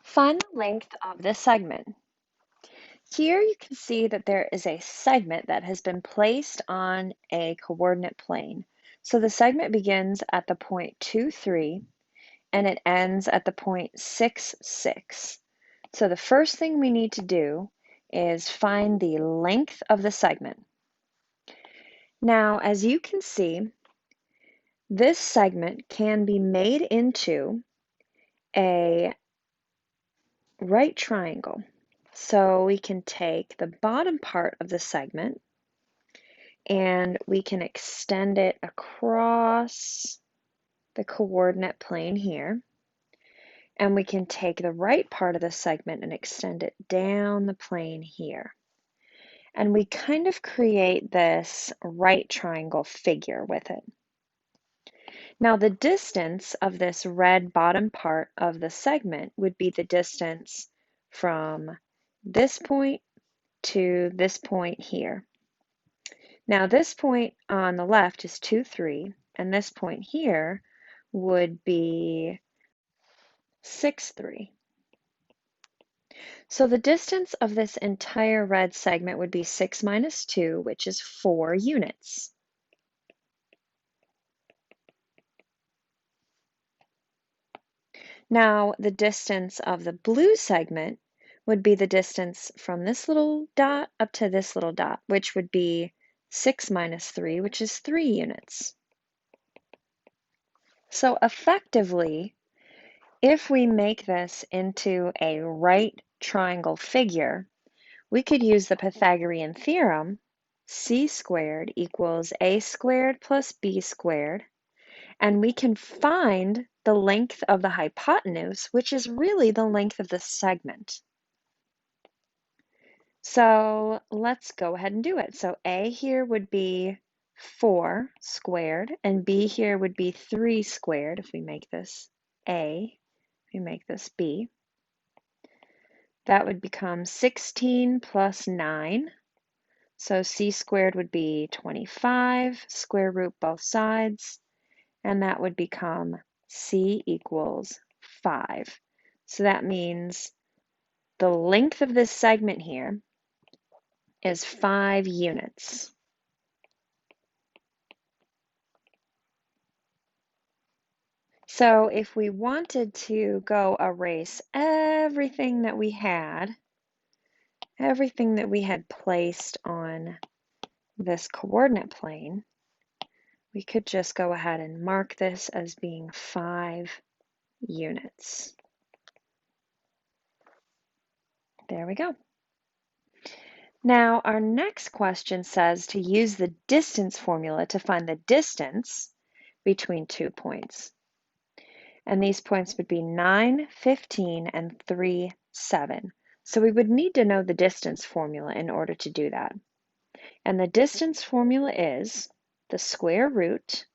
Find the length of the segment. Here you can see that there is a segment that has been placed on a coordinate plane. So the segment begins at the point 2, 3, and it ends at the point 6, 6. So the first thing we need to do is find the length of the segment. Now, as you can see, this segment can be made into a right triangle. So we can take the bottom part of the segment and we can extend it across the coordinate plane here. And we can take the right part of the segment and extend it down the plane here. And we kind of create this right triangle figure with it. Now the distance of this red bottom part of the segment would be the distance from this point to this point here. Now this point on the left is 2, 3, and this point here would be 6, 3. So the distance of this entire red segment would be 6 minus 2, which is 4 units. Now the distance of the blue segment would be the distance from this little dot up to this little dot, which would be 6 minus 3, which is 3 units. So effectively, if we make this into a right triangle figure, we could use the Pythagorean theorem, c squared equals a squared plus b squared, and we can find the length of the hypotenuse, which is really the length of the segment. So let's go ahead and do it. So a here would be 4 squared, and b here would be 3 squared if we make this a, if we make this b. That would become 16 plus 9. So c squared would be 25, square root both sides, and that would become c equals 5. So that means the length of this segment here is 5 units. So if we wanted to go erase everything that we had placed on this coordinate plane, we could just go ahead and mark this as being 5 units. There we go. Now our next question says to use the distance formula to find the distance between 2 points. And these points would be 9, 15, and 3, 7. So we would need to know the distance formula in order to do that. And the distance formula is the square root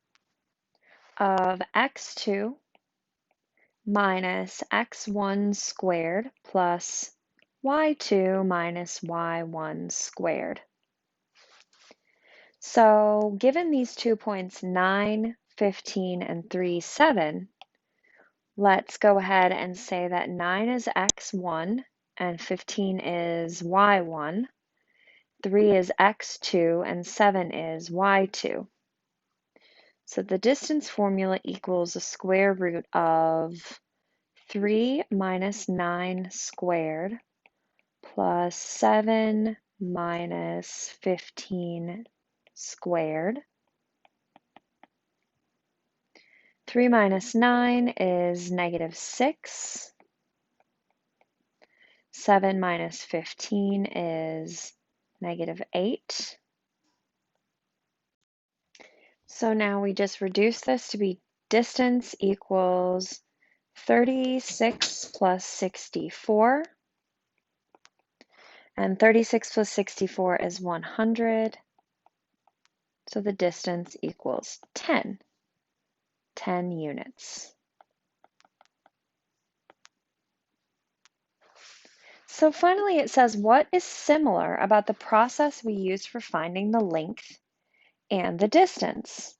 of x2 minus x1 squared plus y2 minus y1 squared. So given these 2 points, 9, 15, and 3, 7, let's go ahead and say that 9 is x1 and 15 is y1, 3 is x2, and 7 is y2. So the distance formula equals the square root of 3 minus 9 squared plus 7 minus 15 squared. 3 minus 9 is negative 6. 7 minus 15 is negative 8. So now we just reduce this to be distance equals 36 plus 64. And 36 plus 64 is 100. So the distance equals 10 units. So finally it says, what is similar about the process we use for finding the length and the distance?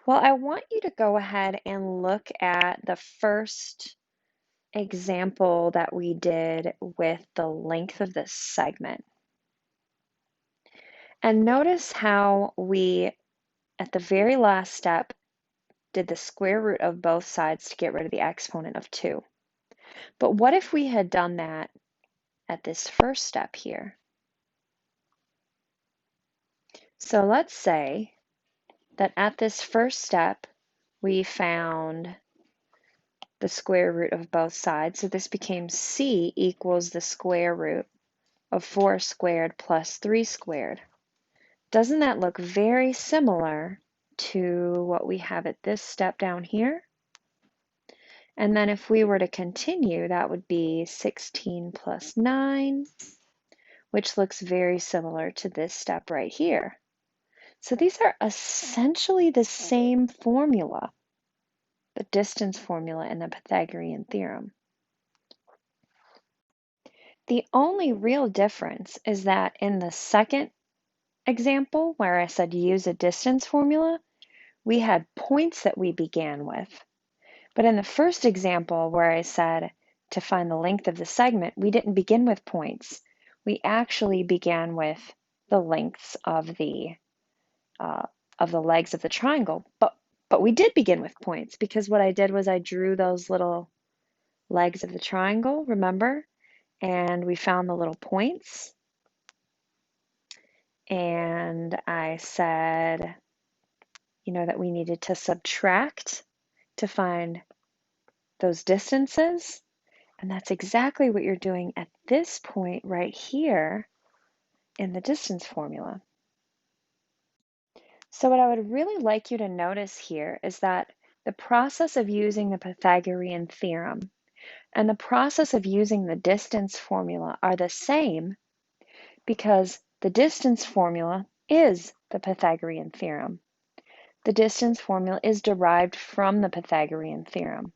Well, I want you to go ahead and look at the first example that we did with the length of this segment. And notice how we, at the very last step, did the square root of both sides to get rid of the exponent of 2. But what if we had done that at this first step here? So let's say that at this first step, we found the square root of both sides. So this became c equals the square root of 4 squared plus 3 squared. Doesn't that look very similar to what we have at this step down here? And then if we were to continue, that would be 16 plus 9, which looks very similar to this step right here. So these are essentially the same formula, the distance formula in the Pythagorean theorem. The only real difference is that in the second example, where I said use a distance formula, we had points that we began with. But in the first example, where I said to find the length of the segment, we didn't begin with points. We actually began with the lengths of the legs of the triangle. But we did begin with points, because what I did was I drew those little legs of the triangle, remember? And we found the little points. And I said, that we needed to subtract to find those distances. And that's exactly what you're doing at this point right here in the distance formula. So what I would really like you to notice here is that the process of using the Pythagorean theorem and the process of using the distance formula are the same, because the distance formula is the Pythagorean theorem. The distance formula is derived from the Pythagorean theorem.